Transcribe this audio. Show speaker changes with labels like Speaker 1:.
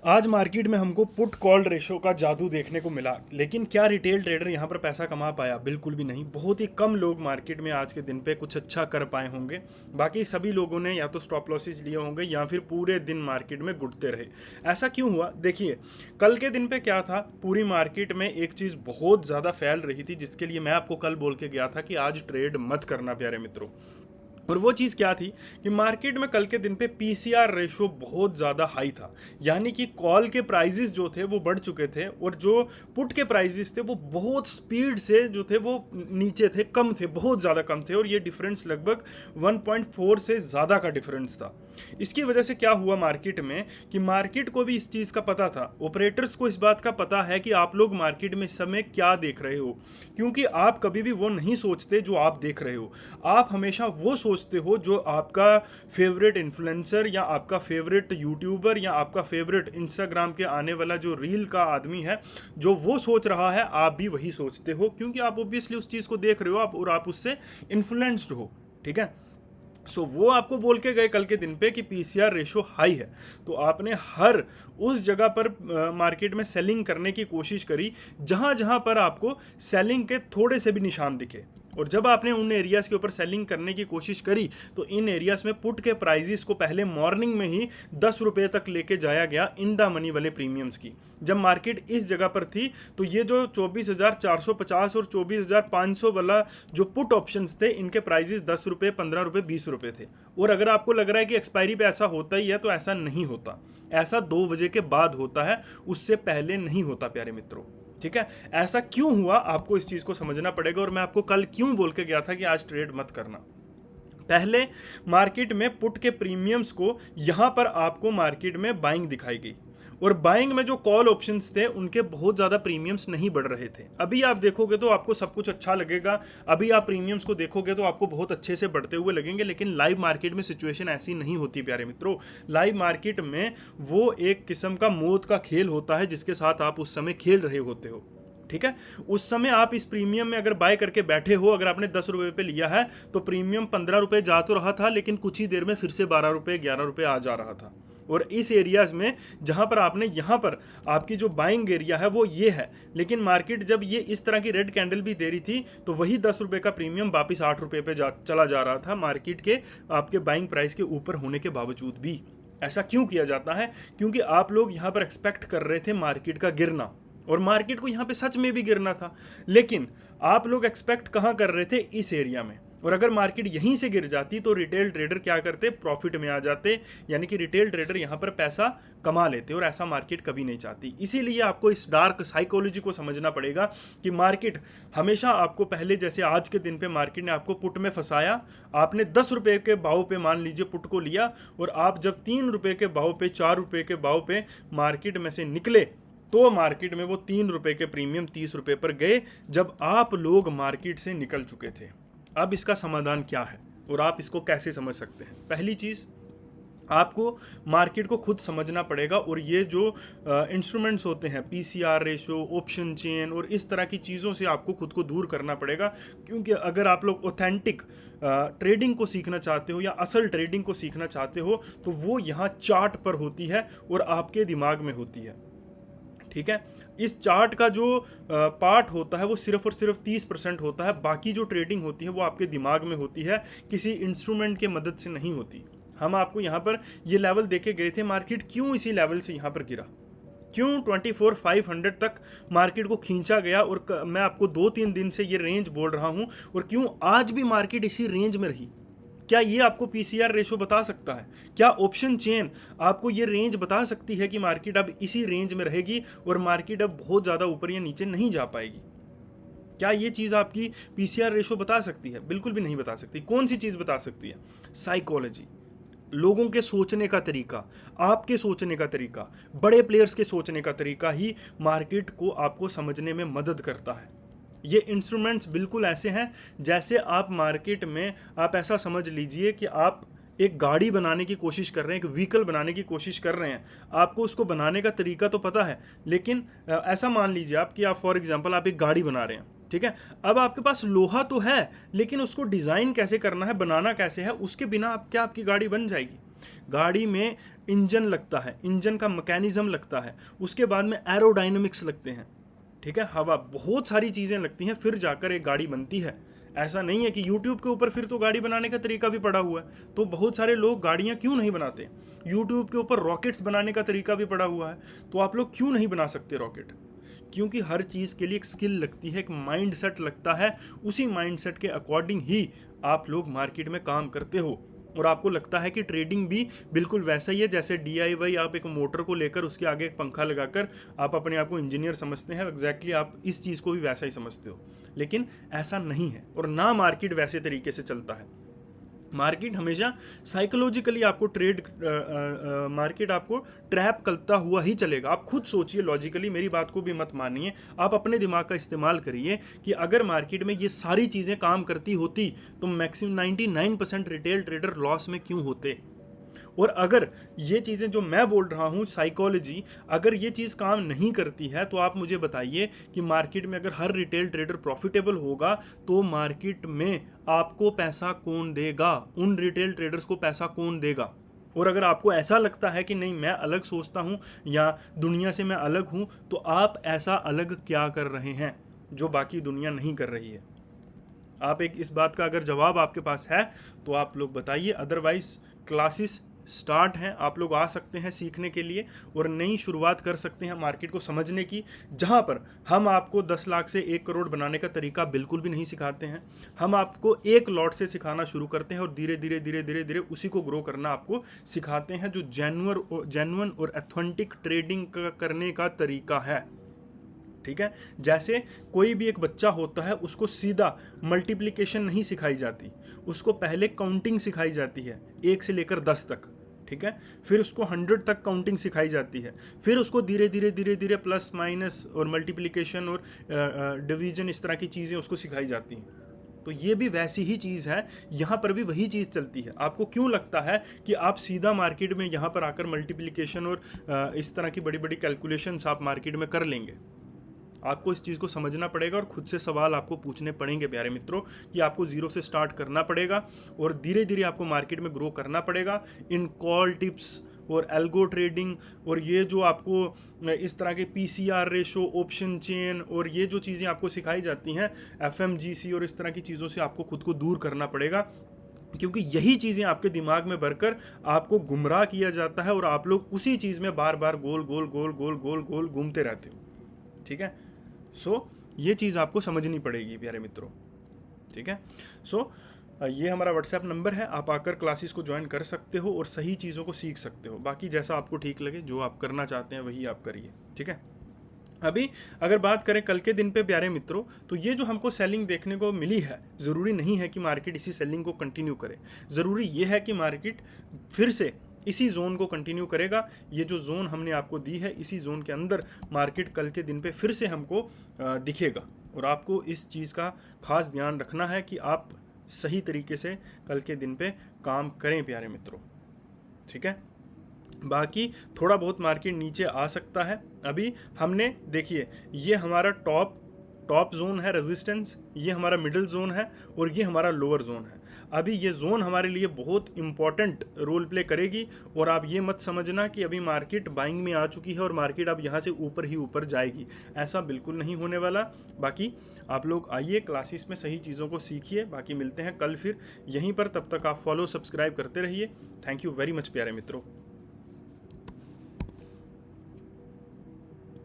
Speaker 1: आज मार्केट में हमको पुट कॉल रेशो का जादू देखने को मिला। लेकिन क्या रिटेल ट्रेडर यहाँ पर पैसा कमा पाया? बिल्कुल भी नहीं। बहुत ही कम लोग मार्केट में आज के दिन पे कुछ अच्छा कर पाए होंगे। बाकी सभी लोगों ने या तो स्टॉप लॉसेस लिए होंगे या फिर पूरे दिन मार्केट में घुटते रहे। ऐसा क्यों हुआ? देखिए, कल के दिन पे क्या था, पूरी मार्केट में एक चीज़ बहुत ज़्यादा फैल रही थी, जिसके लिए मैं आपको कल बोल के गया था कि आज ट्रेड मत करना प्यारे मित्रों। और वो चीज़ क्या थी कि मार्केट में कल के दिन पे पीसीआर रेशो बहुत ज़्यादा हाई था। यानी कि कॉल के प्राइजेस जो थे वो बढ़ चुके थे और जो पुट के प्राइजेस थे वो बहुत स्पीड से जो थे वो नीचे थे, कम थे, बहुत ज़्यादा कम थे। और ये डिफरेंस लगभग 1.4 से ज़्यादा का डिफरेंस था। इसकी वजह से क्या हुआ मार्केट में कि मार्केट को भी इस चीज़ का पता था, ऑपरेटर्स को इस बात का पता है कि आप लोग मार्केट में इस समय क्या देख रहे हो। क्योंकि आप कभी भी वो नहीं सोचते जो आप देख रहे हो, आप हमेशा वो सोचते हो जो आपका फेवरेट इन्फ्लुएंसर या आपका फेवरेट यूट्यूबर या आपका फेवरेट इंस्टाग्राम के आने वाला जो रील का आदमी है, जो वो सोच रहा है आप भी वही सोचते हो। क्योंकि आप ऑब्वियसली उस चीज़ को देख रहे हो और आप उससे इन्फ्लुएंस्ड हो। ठीक है, सो वो आपको बोल के गए कल के दिन पे कि पीसीआर रेशो हाई है, तो आपने हर उस जगह पर मार्केट में सेलिंग करने की कोशिश करी जहां जहां पर आपको सेलिंग के थोड़े से भी निशान दिखे। और जब आपने उन एरियाज़ के ऊपर सेलिंग करने की कोशिश करी तो इन एरियाज़ में पुट के प्राइजेस को पहले मॉर्निंग में ही 10 रुपये तक लेके जाया गया इन द मनी वाले प्रीमियम्स की। जब मार्केट इस जगह पर थी तो ये जो 24,450 और 24,500 वाला जो पुट ऑप्शंस थे, इनके प्राइजेस 10 रुपये, 15 रुपये, 20 रुपये थे। और अगर आपको लग रहा है कि एक्सपायरी पे ऐसा होता ही है, तो ऐसा नहीं होता। ऐसा 2 बजे के बाद होता है, उससे पहले नहीं होता प्यारे मित्रों। ठीक है, ऐसा क्यों हुआ आपको इस चीज़ को समझना पड़ेगा। और मैं आपको कल क्यों बोल के गया था कि आज ट्रेड मत करना। पहले मार्केट में पुट के प्रीमियम्स को यहां पर आपको मार्केट में बाइंग दिखाई गई और बाइंग में जो कॉल ऑप्शंस थे उनके बहुत ज़्यादा प्रीमियम्स नहीं बढ़ रहे थे। अभी आप देखोगे तो आपको सब कुछ अच्छा लगेगा, अभी आप प्रीमियम्स को देखोगे तो आपको बहुत अच्छे से बढ़ते हुए लगेंगे। लेकिन लाइव मार्केट में सिचुएशन ऐसी नहीं होती प्यारे मित्रों। लाइव मार्केट में वो एक किस्म का मौत का खेल होता है जिसके साथ आप उस समय खेल रहे होते हो। ठीक है, उस समय आप इस प्रीमियम में अगर बाय करके बैठे हो, अगर आपने 10 रुपये पे लिया है तो प्रीमियम 15 रुपये जा तो रहा था, लेकिन कुछ ही देर में फिर से 12 रुपये, 11 रुपये आ जा रहा था। और इस एरियाज में जहां पर आपने यहाँ पर आपकी जो बाइंग एरिया है वो ये है, लेकिन मार्केट जब ये इस तरह की रेड कैंडल भी दे रही थी तो वही 10 रुपये का प्रीमियम वापिस 8 रुपये पे चला जा रहा था, मार्केट के आपके बाइंग प्राइस के ऊपर होने के बावजूद भी। ऐसा क्यों किया जाता है? क्योंकि आप लोग यहाँ पर एक्सपेक्ट कर रहे थे मार्केट का गिरना, और मार्केट को यहाँ पे सच में भी गिरना था। लेकिन आप लोग एक्सपेक्ट कहाँ कर रहे थे? इस एरिया में। और अगर मार्केट यहीं से गिर जाती तो रिटेल ट्रेडर क्या करते? प्रॉफिट में आ जाते। यानी कि रिटेल ट्रेडर यहाँ पर पैसा कमा लेते, और ऐसा मार्केट कभी नहीं चाहती। इसीलिए आपको इस डार्क साइकोलॉजी को समझना पड़ेगा कि मार्केट हमेशा आपको पहले, जैसे आज के दिन पे मार्केट ने आपको पुट में फंसाया, आपने 10 रुपये के भाव पे मान लीजिए पुट को लिया, और आप जब 3 रुपये के भाव पे, 4 रुपये के भाव पे मार्केट में से निकले तो मार्केट में वो 3 रुपये के प्रीमियम 30 रुपये पर गए जब आप लोग मार्केट से निकल चुके थे। अब इसका समाधान क्या है और आप इसको कैसे समझ सकते हैं? पहली चीज़, आपको मार्केट को खुद समझना पड़ेगा। और ये जो इंस्ट्रूमेंट्स होते हैं, पीसीआर रेशो, ऑप्शन चेन और इस तरह की चीज़ों से आपको खुद को दूर करना पड़ेगा। क्योंकि अगर आप लोग ऑथेंटिक ट्रेडिंग को सीखना चाहते हो या असल ट्रेडिंग को सीखना चाहते हो तो वो यहाँ चार्ट पर होती है और आपके दिमाग में होती है। ठीक है, इस चार्ट का जो पार्ट होता है वो सिर्फ और सिर्फ 30% होता है। बाकी जो ट्रेडिंग होती है वो आपके दिमाग में होती है, किसी इंस्ट्रूमेंट के मदद से नहीं होती। हम आपको यहाँ पर ये लेवल देके गए थे, मार्केट क्यों इसी लेवल से यहाँ पर गिरा, क्यों 24,500 तक मार्केट को खींचा गया। और मैं आपको 2-3 दिन से ये रेंज बोल रहा हूँ, और क्यों आज भी मार्केट इसी रेंज में रही। क्या ये आपको पीसीआर रेशो बता सकता है? क्या ऑप्शन चेन आपको ये रेंज बता सकती है कि मार्केट अब इसी रेंज में रहेगी और मार्केट अब बहुत ज़्यादा ऊपर या नीचे नहीं जा पाएगी? क्या ये चीज़ आपकी पीसीआर रेशो बता सकती है? बिल्कुल भी नहीं बता सकती। कौन सी चीज़ बता सकती है? साइकोलॉजी, लोगों के सोचने का तरीका, आपके सोचने का तरीका, बड़े प्लेयर्स के सोचने का तरीका ही मार्केट को आपको समझने में मदद करता है। ये इंस्ट्रूमेंट्स बिल्कुल ऐसे हैं जैसे आप मार्केट में, आप ऐसा समझ लीजिए कि आप एक गाड़ी बनाने की कोशिश कर रहे हैं, एक व्हीकल बनाने की कोशिश कर रहे हैं। आपको उसको बनाने का तरीका तो पता है, लेकिन ऐसा मान लीजिए आप कि आप फॉर एग्जांपल आप एक गाड़ी बना रहे हैं। ठीक है, अब आपके पास लोहा तो है, लेकिन उसको डिज़ाइन कैसे करना है, बनाना कैसे है, उसके बिना आप क्या आपकी गाड़ी बन जाएगी? गाड़ी में इंजन लगता है, इंजन का मैकेनिज्म लगता है, उसके बाद में एरोडायनेमिक्स लगते हैं, ठीक है, हवा, बहुत सारी चीज़ें लगती हैं, फिर जाकर एक गाड़ी बनती है। ऐसा नहीं है कि YouTube के ऊपर फिर तो गाड़ी बनाने का तरीका भी पड़ा हुआ है, तो बहुत सारे लोग गाड़ियाँ क्यों नहीं बनाते। YouTube के ऊपर रॉकेट्स बनाने का तरीका भी पड़ा हुआ है, तो आप लोग क्यों नहीं बना सकते रॉकेट? क्योंकि हर चीज़ के लिए एक स्किल लगती है, एक माइंड सेट लगता है, उसी माइंड सेट के अकॉर्डिंग ही आप लोग मार्केट में काम करते हो। और आपको लगता है कि ट्रेडिंग भी बिल्कुल वैसा ही है जैसे DIY, आप एक मोटर को लेकर उसके आगे एक पंखा लगाकर आप अपने आप को इंजीनियर समझते हैं, एग्जैक्टली आप इस चीज़ को भी वैसा ही समझते हो, लेकिन ऐसा नहीं है। और ना मार्केट वैसे तरीके से चलता है। मार्केट हमेशा साइकोलॉजिकली आपको मार्केट आपको ट्रैप करता हुआ ही चलेगा। आप खुद सोचिए लॉजिकली, मेरी बात को भी मत मानिए, आप अपने दिमाग का इस्तेमाल करिए कि अगर मार्केट में ये सारी चीज़ें काम करती होती तो मैक्सिमम 99% रिटेल ट्रेडर लॉस में क्यों होते। और अगर ये चीज़ें जो मैं बोल रहा हूँ साइकोलॉजी, अगर ये चीज़ काम नहीं करती है तो आप मुझे बताइए कि मार्केट में अगर हर रिटेल ट्रेडर प्रॉफिटेबल होगा तो मार्केट में आपको पैसा कौन देगा, उन रिटेल ट्रेडर्स को पैसा कौन देगा। और अगर आपको ऐसा लगता है कि नहीं मैं अलग सोचता हूँ या दुनिया से मैं अलग हूँ, तो आप ऐसा अलग क्या कर रहे हैं जो बाकी दुनिया नहीं कर रही है। आप एक इस बात का अगर जवाब आपके पास है तो आप लोग बताइए, अदरवाइज क्लासेस स्टार्ट हैं, आप लोग आ सकते हैं सीखने के लिए और नई शुरुआत कर सकते हैं मार्केट को समझने की, जहां पर हम आपको 10 लाख से 1 करोड़ बनाने का तरीका बिल्कुल भी नहीं सिखाते हैं। हम आपको एक लॉट से सिखाना शुरू करते हैं और धीरे धीरे धीरे धीरे धीरे उसी को ग्रो करना आपको सिखाते हैं, जो जेन्युइन और ऑथेंटिक ट्रेडिंग करने का तरीका है, ठीक है। जैसे कोई भी एक बच्चा होता है, उसको सीधा मल्टीप्लिकेशन नहीं सिखाई जाती, उसको पहले काउंटिंग सिखाई जाती है 1 से लेकर 10 तक, ठीक है। फिर उसको 100 तक काउंटिंग सिखाई जाती है, फिर उसको धीरे धीरे धीरे धीरे प्लस माइनस और मल्टीप्लिकेशन और डिवीजन, इस तरह की चीज़ें उसको सिखाई जाती हैं। तो ये भी वैसी ही चीज़ है, यहाँ पर भी वही चीज़ चलती है। आपको क्यों लगता है कि आप सीधा मार्केट में यहाँ पर आकर मल्टीप्लिकेशन और इस तरह की बड़ी बड़ी कैलकुलेशंस आप मार्केट में कर लेंगे? आपको इस चीज़ को समझना पड़ेगा और खुद से सवाल आपको पूछने पड़ेंगे प्यारे मित्रों, कि आपको जीरो से स्टार्ट करना पड़ेगा और धीरे धीरे आपको मार्केट में ग्रो करना पड़ेगा। इन कॉल टिप्स और एल्गो ट्रेडिंग और ये जो आपको इस तरह के PCR रेशो, ऑप्शन चेन और ये जो चीज़ें आपको सिखाई जाती हैं FMGC और इस तरह की चीज़ों से आपको खुद को दूर करना पड़ेगा, क्योंकि यही चीज़ें आपके दिमाग में भरकर आपको गुमराह किया जाता है और आप लोग उसी चीज़ में बार बार गोल गोल गोल गोल गोल गोल घूमते रहते हो, ठीक है। ये चीज़ आपको समझनी पड़ेगी प्यारे मित्रों, ठीक है। ये हमारा व्हाट्सएप नंबर है, आप आकर क्लासेस को ज्वाइन कर सकते हो और सही चीज़ों को सीख सकते हो। बाकी जैसा आपको ठीक लगे, जो आप करना चाहते हैं वही आप करिए, ठीक है। अभी अगर बात करें कल के दिन पे प्यारे मित्रों, तो ये जो हमको सेलिंग देखने को मिली है, ज़रूरी नहीं है कि मार्केट इसी सेलिंग को कंटिन्यू करे। ज़रूरी ये है कि मार्केट फिर से इसी जोन को कंटिन्यू करेगा। ये जो जोन हमने आपको दी है, इसी जोन के अंदर मार्केट कल के दिन पे फिर से हमको दिखेगा। और आपको इस चीज़ का खास ध्यान रखना है कि आप सही तरीके से कल के दिन पे काम करें प्यारे मित्रों, ठीक है। बाकी थोड़ा बहुत मार्केट नीचे आ सकता है। अभी हमने देखिए, ये हमारा टॉप जोन है रेजिस्टेंस, ये हमारा मिडिल जोन है और ये हमारा लोअर जोन है। अभी ये जोन हमारे लिए बहुत इंपॉर्टेंट रोल प्ले करेगी और आप ये मत समझना कि अभी मार्केट बाइंग में आ चुकी है और मार्केट अब यहाँ से ऊपर ही ऊपर जाएगी, ऐसा बिल्कुल नहीं होने वाला। बाकी आप लोग आइए क्लासेस में सही चीज़ों को सीखिए। बाकी मिलते हैं कल फिर यहीं पर, तब तक आप फॉलो सब्सक्राइब करते रहिए। थैंक यू वेरी मच प्यारे मित्रों।